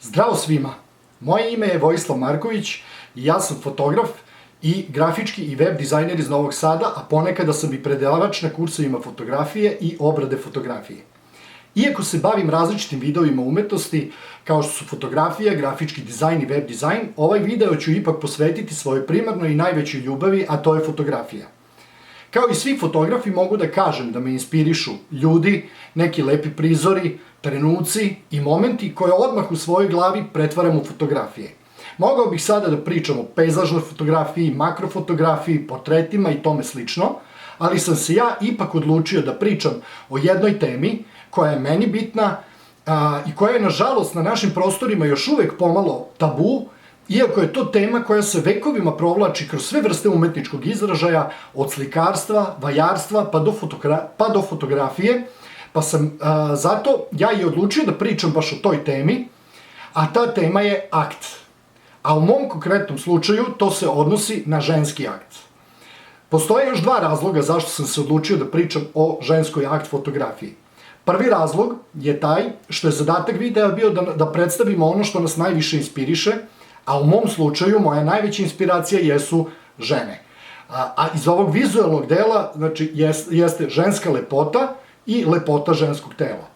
Zdravo svima, moje ime je Vojislav Marković i ja sam fotograf i grafički i web dizajner iz Novog Sada, a ponekada sam i predavač na kursovima fotografije i obrade fotografije. Iako se bavim različitim vidovima umetnosti, kao što su fotografija, grafički dizajn i web dizajn, ovaj video ću ipak posvetiti svojoj primarnoj i najvećoj ljubavi, a to je fotografija. Kao i svi fotografi mogu da kažem da me inspirišu ljudi, neki lepi prizori, trenuci i momenti koje odmah u svojoj glavi pretvaram u fotografije. Mogao bih sada da pričam o pejzažnoj fotografiji, makrofotografiji, portretima i tome slično, ali sam se ja ipak odlučio da pričam o jednoj temi koja je meni bitna i koja je nažalost na našim prostorima još uvek pomalo tabu, iako je to tema koja se vekovima provlači kroz sve vrste umetničkog izražaja, od slikarstva, vajarstva pa do fotografije, pa sam zato ja i odlučio da pričam baš o toj temi, a ta tema je akt. A u mom konkretnom slučaju to se odnosi na ženski akt. Postoje još dva razloga zašto sam se odlučio da pričam o ženskoj akt fotografiji. Prvi razlog je taj što je zadatak videa bio da predstavimo ono što nas najviše inspiriše, a u mom slučaju moja najveća inspiracija jesu žene. A iz ovog vizualnog dela jeste ženska lepota i lepota ženskog tela.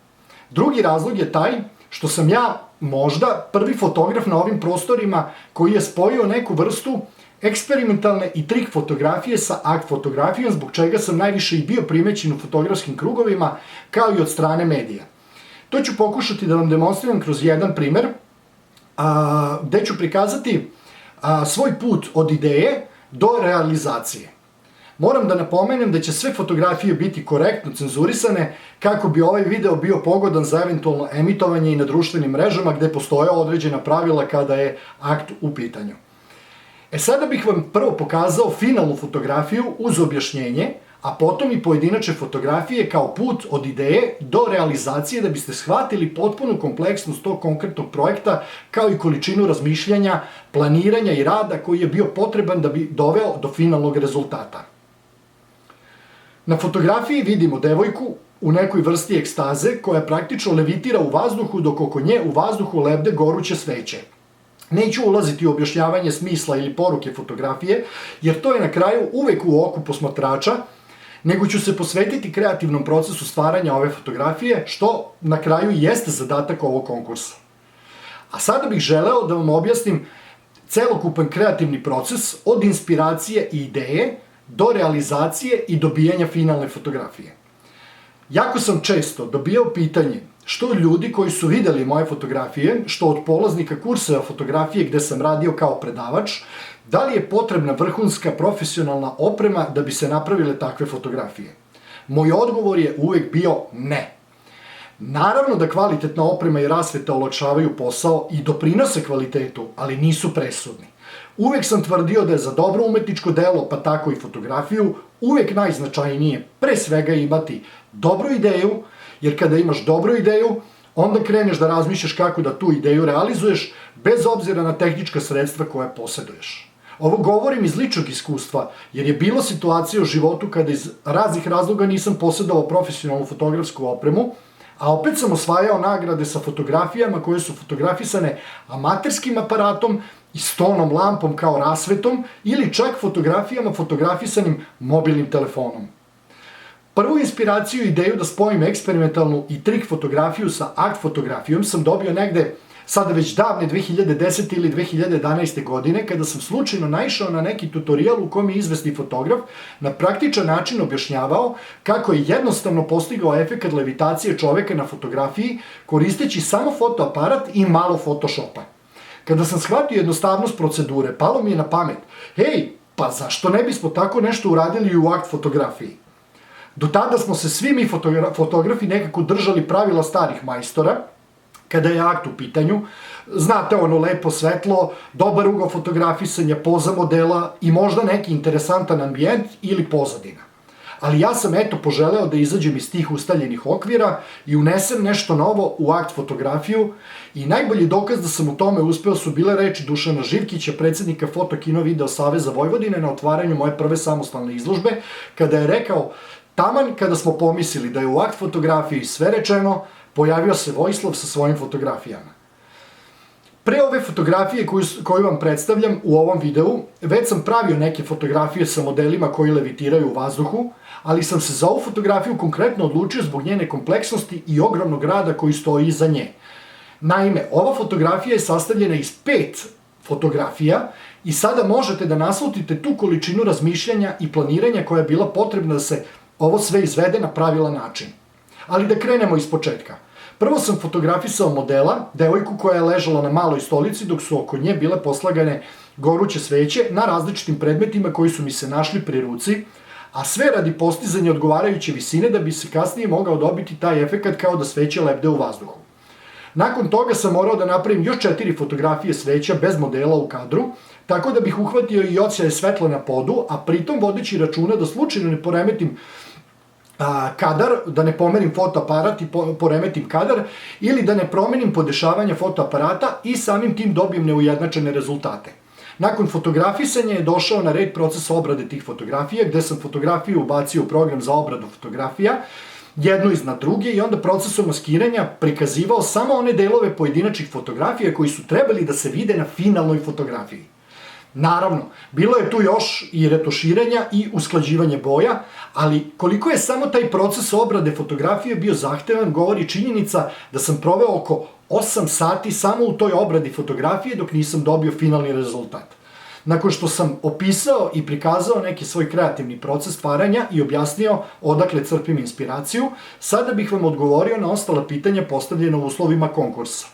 Drugi razlog je taj što sam ja možda prvi fotograf na ovim prostorima koji je spojio neku vrstu eksperimentalne i trik fotografije sa akt fotografijom, zbog čega sam najviše i bio primećen u fotografskim krugovima, kao i od strane medija. To ću pokušati da vam demonstriram kroz jedan primer, gde ću prikazati svoj put od ideje do realizacije. Moram da napomenem da će sve fotografije biti korektno cenzurisane kako bi ovaj video bio pogodan za eventualno emitovanje i na društvenim mrežama gde postoje određena pravila kada je akt u pitanju. Sada bih vam prvo pokazao finalnu fotografiju uz objašnjenje, a potom i pojedinačne fotografije kao put od ideje do realizacije da biste shvatili potpunu kompleksnost tog konkretnog projekta kao i količinu razmišljanja, planiranja i rada koji je bio potreban da bi doveo do finalnog rezultata. Na fotografiji vidimo devojku u nekoj vrsti ekstaze koja praktično levitira u vazduhu dok oko nje u vazduhu lebde goruće sveće. Neću ulaziti u objašnjavanje smisla ili poruke fotografije, jer to je na kraju uvek u oku posmatrača, nego ću se posvetiti kreativnom procesu stvaranja ove fotografije, što na kraju i jeste zadatak ovog konkursa. A sada bih želeo da vam objasnim celokupan kreativni proces od inspiracije i ideje do realizacije i dobijanja finalne fotografije. Jako sam često dobijao pitanje što ljudi koji su videli moje fotografije, što od polaznika kurseva fotografije gde sam radio kao predavač, da li je potrebna vrhunska profesionalna oprema da bi se napravile takve fotografije. Moj odgovor je uvek bio ne. Naravno da kvalitetna oprema i rasveta olakšavaju posao i doprinose kvalitetu, ali nisu presudni. Uvek sam tvrdio da je za dobro umetničko delo, pa tako i fotografiju, uvek najznačajnije pre svega imati dobru ideju, jer kada imaš dobru ideju, onda kreneš da razmišljaš kako da tu ideju realizuješ, bez obzira na tehnička sredstva koje poseduješ. Ovo govorim iz ličnog iskustva, jer je bilo situacija u životu kada iz raznih razloga nisam posedovao profesionalnu fotografsku opremu, a opet sam osvajao nagrade sa fotografijama koje su fotografisane amaterskim aparatom i stonom lampom kao rasvetom ili čak fotografijama fotografisanim mobilnim telefonom. Prvu inspiraciju i ideju da spojim eksperimentalnu i trik fotografiju sa akt fotografijom sam dobio negde sada već davne 2010. ili 2011. godine kada sam slučajno naišao na neki tutorial u kojem je izvesni fotograf na praktičan način objašnjavao kako je jednostavno postigao efekat levitacije čoveka na fotografiji koristeći samo fotoaparat i malo Photoshopa. Kada sam shvatio jednostavnost procedure, palo mi je na pamet, pa zašto ne bismo tako nešto uradili i u akt fotografiji? Do tada smo se svi mi fotografi nekako držali pravila starih majstora, kada je akt u pitanju. Znate, ono lepo svetlo, dobar ugao fotografisanja, poza modela i možda neki interesantan ambijent ili pozadina. Ali ja sam poželeo da izađem iz tih ustaljenih okvira i unesem nešto novo u akt fotografiju i najbolji dokaz da sam u tome uspeo su bile reči Dušana Živkića, predsednika Foto Kino Video Saveza Vojvodine na otvaranju moje prve samostalne izložbe, kada je rekao: taman kada smo pomislili da je u akt fotografiji sve rečeno, pojavio se Vojislav sa svojim fotografijama. Pre ove fotografije koju vam predstavljam u ovom videu, već sam pravio neke fotografije sa modelima koji levitiraju u vazduhu, ali sam se za ovu fotografiju konkretno odlučio zbog njene kompleksnosti i ogromnog rada koji stoji iza nje. Naime, ova fotografija je sastavljena iz 5 fotografija i sada možete da naslutite tu količinu razmišljanja i planiranja koja je bila potrebna da se ovo sve izvede na pravilan način. Ali da krenemo iz početka. Prvo sam fotografisao modela, devojku koja je ležala na maloj stolici dok su oko nje bile poslagane goruće sveće na različitim predmetima koji su mi se našli pri ruci, a sve radi postizanja odgovarajuće visine da bi se kasnije mogao dobiti taj efekat kao da sveće lebde u vazduhu. Nakon toga sam morao da napravim još 4 fotografije sveća bez modela u kadru, tako da bih uhvatio i odsjaje svetla na podu, a pritom vodeći računa da slučajno ne poremetim kadar, da ne pomerim fotoaparat i poremetim kadar, ili da ne promenim podešavanje fotoaparata i samim tim dobijem neujednačene rezultate. Nakon fotografisanja je došao na red proces obrade tih fotografija, gde sam fotografiju ubacio u program za obradu fotografija, jednu iznad druge, i onda procesom maskiranja prikazivao samo one delove pojedinačnih fotografija koji su trebali da se vide na finalnoj fotografiji. Naravno, bilo je tu još i retuširanja i usklađivanje boja, ali koliko je samo taj proces obrade fotografije bio zahtevan, govori činjenica da sam proveo oko 8 sati samo u toj obradi fotografije dok nisam dobio finalni rezultat. Nakon što sam opisao i prikazao neki svoj kreativni proces stvaranja i objasnio odakle crpim inspiraciju, sada bih vam odgovorio na ostala pitanja postavljena u uslovima konkursa.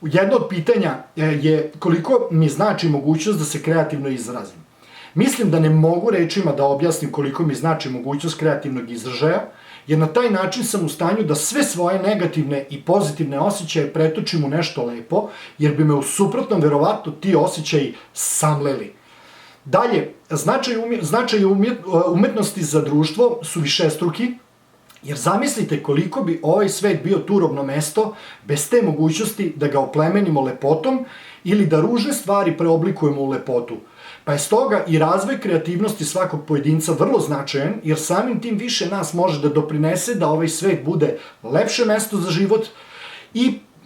Jedno od pitanja je koliko mi znači mogućnost da se kreativno izrazim. Mislim da ne mogu rečima da objasnim koliko mi znači mogućnost kreativnog izražaja, jer na taj način sam u stanju da sve svoje negativne i pozitivne osjećaje pretočim u nešto lepo, jer bi me u suprotnom verovatno ti osjećaji samleli. Dalje, značaj umetnosti za društvo su višestruki, jer zamislite koliko bi ovaj svet bio turobno mesto bez te mogućnosti da ga oplemenimo lepotom ili da ružne stvari preoblikujemo u lepotu. Pa je stoga i razvoj kreativnosti svakog pojedinca vrlo značajan, jer samim tim više nas može da doprinese da ovaj svet bude lepše mesto za život,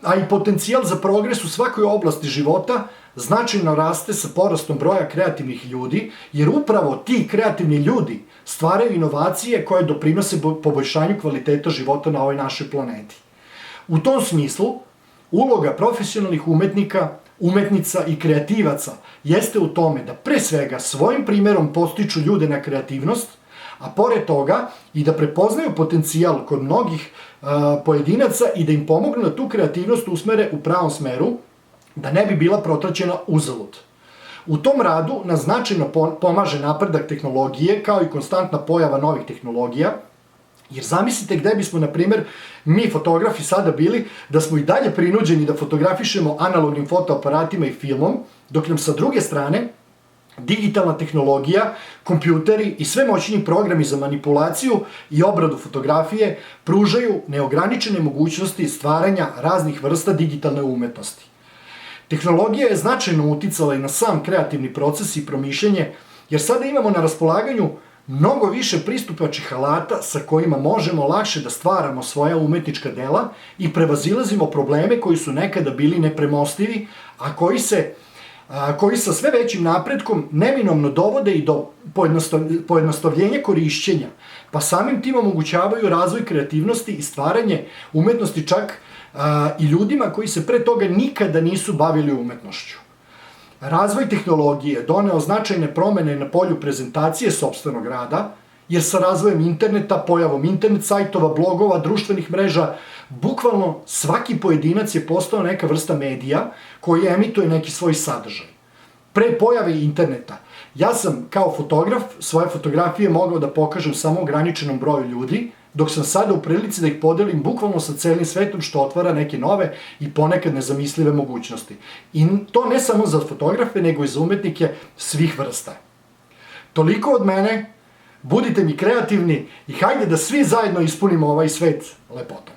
a i potencijal za progres u svakoj oblasti života značajno raste sa porastom broja kreativnih ljudi, jer upravo ti kreativni ljudi stvaraju inovacije koje doprinose poboljšanju kvaliteta života na ovoj našoj planeti. U tom smislu, uloga profesionalnih umetnika, umetnica i kreativaca jeste u tome da pre svega svojim primerom podstiču ljude na kreativnost, a pored toga i da prepoznaju potencijal kod mnogih pojedinaca i da im pomognu da tu kreativnost usmere u pravom smeru, da ne bi bila protraćena uzalud. U tom radu nas značajno pomaže napredak tehnologije, kao i konstantna pojava novih tehnologija, jer zamislite gde bismo, na primer, mi fotografi sada bili da smo i dalje prinuđeni da fotografišemo analognim fotoaparatima i filmom, dok nam sa druge strane digitalna tehnologija, kompjuteri i sve moćni programi za manipulaciju i obradu fotografije pružaju neograničene mogućnosti stvaranja raznih vrsta digitalne umetnosti. Tehnologija je značajno uticala i na sam kreativni proces i promišljanje, jer sada imamo na raspolaganju mnogo više pristupačnih alata sa kojima možemo lakše da stvaramo svoja umetnička dela i prevazilazimo probleme koji su nekada bili nepremostivi, a koji sa sve većim napretkom neminovno dovode i do pojednostavljenja korišćenja, pa samim tim omogućavaju razvoj kreativnosti i stvaranje umetnosti čak i ljudima koji se pre toga nikada nisu bavili umetnošću. Razvoj tehnologije doneo značajne promene na polju prezentacije sopstvenog rada, jer sa razvojem interneta, pojavom internet sajtova, blogova, društvenih mreža, bukvalno svaki pojedinac je postao neka vrsta medija koji emituje neki svoj sadržaj. Pre pojave interneta, ja sam kao fotograf svoje fotografije mogao da pokažem samo ograničenom broju ljudi, dok sam sada u prilici da ih podelim bukvalno sa celim svetom, što otvara neke nove i ponekad nezamislive mogućnosti. I to ne samo za fotografe, nego i za umetnike svih vrsta. Toliko od mene, budite mi kreativni i hajde da svi zajedno ispunimo ovaj svet lepotom.